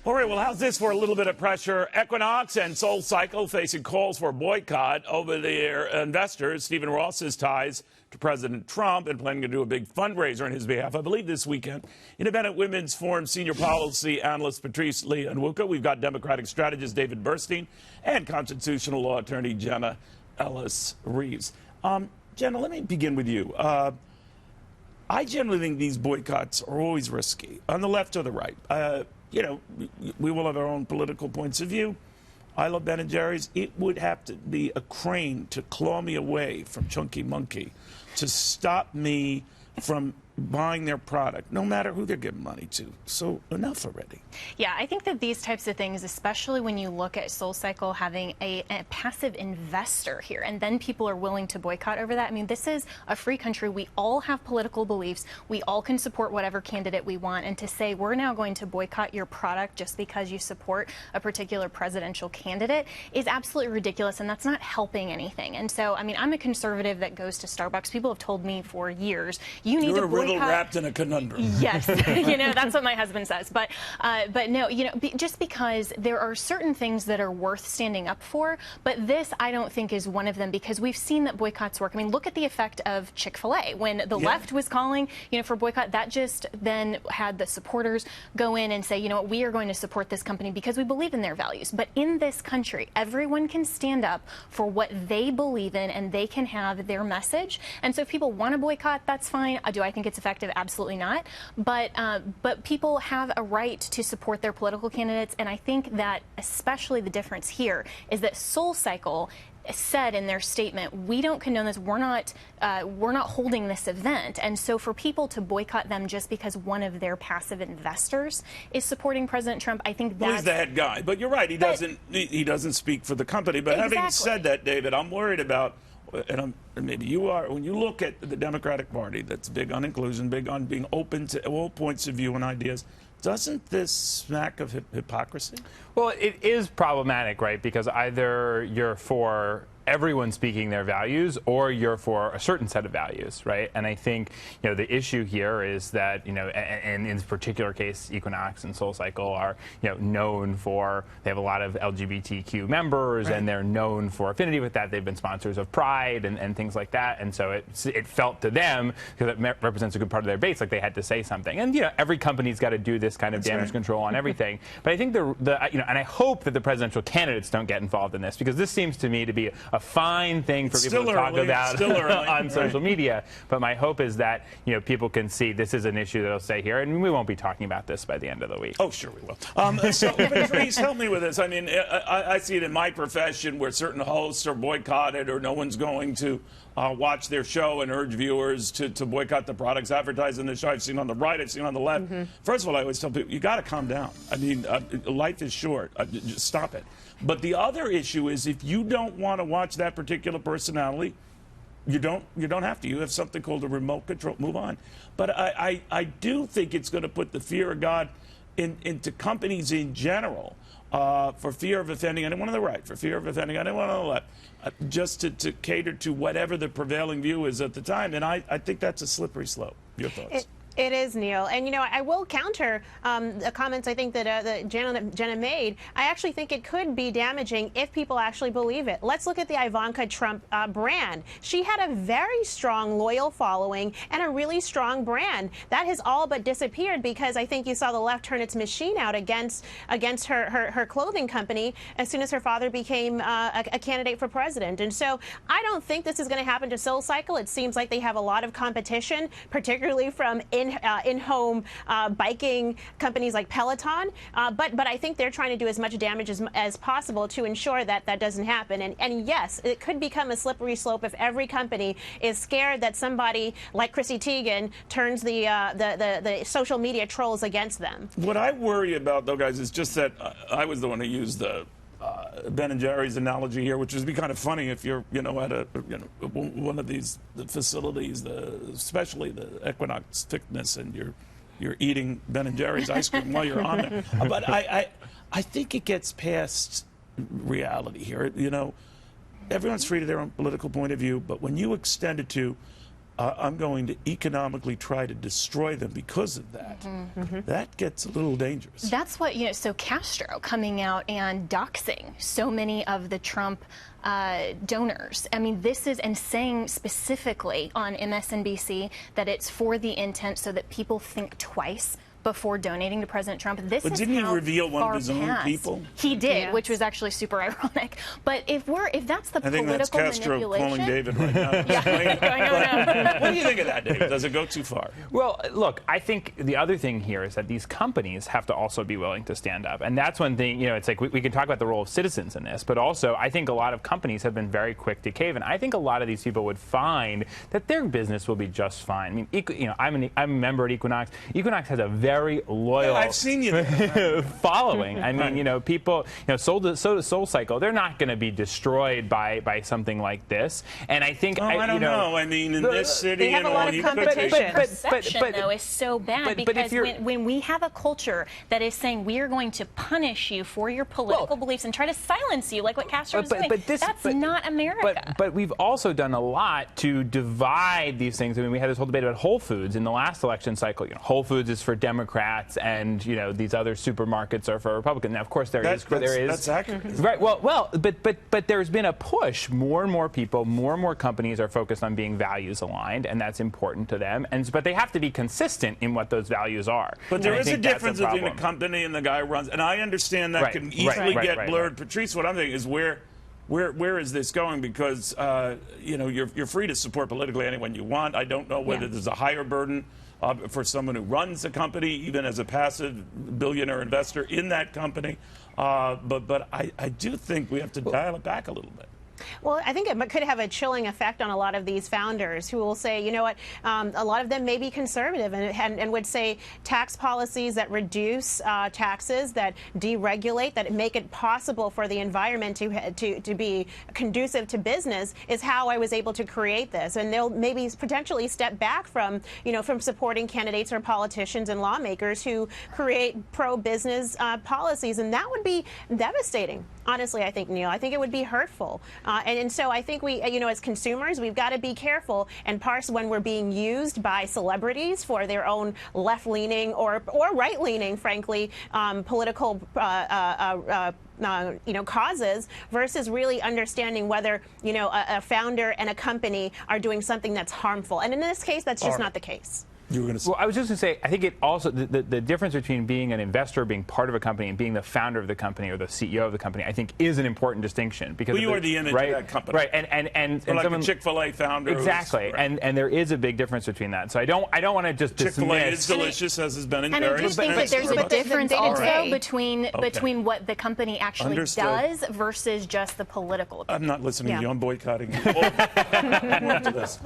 All right, well, how's this for a little bit of pressure? Equinox and SoulCycle facing calls for boycott over their investors. Stephen Ross's ties to President Trump and planning to do a big fundraiser on his behalf, I believe, this weekend. Independent Women's Forum Senior Policy Analyst Patrice Onwuka. We've got Democratic strategist David Burstein and constitutional law attorney Jenna Ellis Rives. Jenna, let me begin with you. I generally think these boycotts are always risky, on the left or the right. You know, we will have our own political points of view. I love Ben & Jerry's. It would have to be a crane to claw me away from Chunky Monkey to stop me from buying their product, no matter who they're giving money to. So enough already. Yeah, I think that these types of things, especially when you look at SoulCycle having a passive investor here, and then people are willing to boycott over that. I mean, this is a free country. We all have political beliefs. We all can support whatever candidate we want. And to say we're now going to boycott your product just because you support a particular presidential candidate is absolutely ridiculous, and that's not helping anything. And so, I mean, I'm a conservative that goes to Starbucks. People have told me for years, you need to boycott. Wrapped in a conundrum. Yes, you know, that's what my husband says. But no, you know, just because there are certain things that are worth standing up for, but this I don't think is one of them, because we've seen that boycotts work. I mean, look at the effect of Chick-fil-A. When the left was calling, you know, for boycott, that just then had the supporters go in and say, you know what, we are going to support this company because we believe in their values. But in this country, everyone can stand up for what they believe in, and they can have their message. And so if people want to boycott, that's fine. Do I think it's effective? Absolutely not. But people have a right to support their political candidates, and I think that especially the difference here is that SoulCycle said in their statement, we don't condone this. We're not holding this event. And so for people to boycott them just because one of their passive investors is supporting President Trump, I think that's... Well, he's the head guy. But you're right. He doesn't speak for the company. But exactly. Having said that, David, I'm worried about, and maybe you are, when you look at the Democratic Party that's big on inclusion, big on being open to all points of view and ideas, doesn't this smack of hypocrisy? Well, it is problematic, right? Because either you're for everyone speaking their values, or you're for a certain set of values, right? And I think, you know, the issue here is that, you know, and in this particular case, Equinox and SoulCycle are, you know, known for, they have a lot of LGBTQ members, right, and they're known for affinity with that. They've been sponsors of Pride and things like that. And so it felt to them, because it represents a good part of their base, like they had to say something. And, you know, every company's got to do this kind of damage control on everything. But I think you know, and I hope that the presidential candidates don't get involved in this, because this seems to me to be a fine thing for people to talk about on social media. But my hope is that, you know, people can see this is an issue that'll stay here, and we won't be talking about this by the end of the week. Oh, sure we will. So, Patrice, help me with this. I mean, I see it in my profession where certain hosts are boycotted, or no one's going to watch their show, and urge viewers to boycott the products advertised in the show. I've seen on the right, I've seen on the left. First of all, I always tell people, you got to calm down. I mean, life is short. Just stop it. But the other issue is, if you don't want to watch that particular personality, you don't have to. You have something called a remote control. Move on. But I do think it's going to put the fear of God into companies in general, for fear of offending anyone on the right, for fear of offending anyone on the left, just to cater to whatever the prevailing view is at the time. And I think that's a slippery slope. Your thoughts? It is, Neil. And, you know, I will counter the comments I think that Jenna made. I actually think it could be damaging if people actually believe it. Let's look at the Ivanka Trump brand. She had a very strong, loyal following and a really strong brand. That has all but disappeared, because I think you saw the left turn its machine out against her clothing company as soon as her father became a candidate for president. And so I don't think this is going to happen to SoulCycle. It seems like they have a lot of competition, particularly from in-home biking companies like Peloton, but I think they're trying to do as much damage as possible to ensure that that doesn't happen. And yes, it could become a slippery slope if every company is scared that somebody like Chrissy Teigen turns the social media trolls against them. What I worry about, though, guys, is just that I was the one who used the Ben & Jerry's analogy here, which would be kind of funny if you're, you know, at one of these facilities, especially the Equinox Fitness, and you're eating Ben & Jerry's ice cream while you're on there. But I think it gets past reality here. You know, everyone's free to their own political point of view, but when you extend it to I'm going to economically try to destroy them because of that. That gets a little dangerous. That's what, so Castro coming out and doxing so many of the Trump donors. I mean, this is, and saying specifically on MSNBC that it's for the intent so that people think twice before donating to President Trump. But didn't he reveal one of his own people? He did, which was actually super ironic. But if that's the I think political that's Castro manipulation, calling David right now. Yeah. What do you think of that, David? Does it go too far? Well, look, I think the other thing here is that these companies have to also be willing to stand up. And that's one thing, it's like we can talk about the role of citizens in this, but also I think a lot of companies have been very quick to cave. And I think a lot of these people would find that their business will be just fine. I mean, I'm a member at Equinox. Equinox has a very loyal I've seen you there. following. I mean, people, so does SoulCycle. They're not going to be destroyed by something like this. And I think, I don't know. I mean, in this city, they have a lot of competition. Perception, though, is so bad because if when we have a culture that is saying we are going to punish you for your political beliefs and try to silence you, like what Castro is doing, that's not America. But we've also done a lot to divide these things. I mean, we had this whole debate about Whole Foods in the last election cycle. Whole Foods is for Democrats, and these other supermarkets are for Republicans. Now, of course, there is that's accurate. Right. Well, but there's been a push. More and more people, more and more companies are focused on being values aligned, and that's important to them. But they have to be consistent in what those values are. But there is a difference between a company and the guy who runs, and I understand that can easily get blurred. Patrice, what I'm thinking is where is this going? Because you're free to support politically anyone you want. I don't know whether there's a higher burden for someone who runs a company, even as a passive billionaire investor in that company. But I do think we have to dial it back a little bit. Well, I think it could have a chilling effect on a lot of these founders who will say, you know what, a lot of them may be conservative and would say tax policies that reduce taxes, that deregulate, that make it possible for the environment to be conducive to business is how I was able to create this. And they'll maybe potentially step back from, from supporting candidates or politicians and lawmakers who create pro-business policies. And that would be devastating. Honestly, I think, Neil, I think it would be hurtful. And so I think we, as consumers, we've got to be careful and parse when we're being used by celebrities for their own left-leaning or right-leaning, frankly, political causes versus really understanding whether, a founder and a company are doing something that's harmful. And in this case, that's just not the case. You were going to say. Well, I was just going to say, I think it also, the difference between being an investor, being part of a company, and being the founder of the company or the CEO of the company, I think is an important distinction. Because you are the image of that company. Right, and like someone, a Chick-fil-A founder. Exactly, and there is a big difference between that. So I don't want to just Chick-fil-A dismiss. is delicious, as has been in And I do think that there's a difference also between what the company actually does versus just the political. I'm not listening to you. I'm boycotting you. More to this.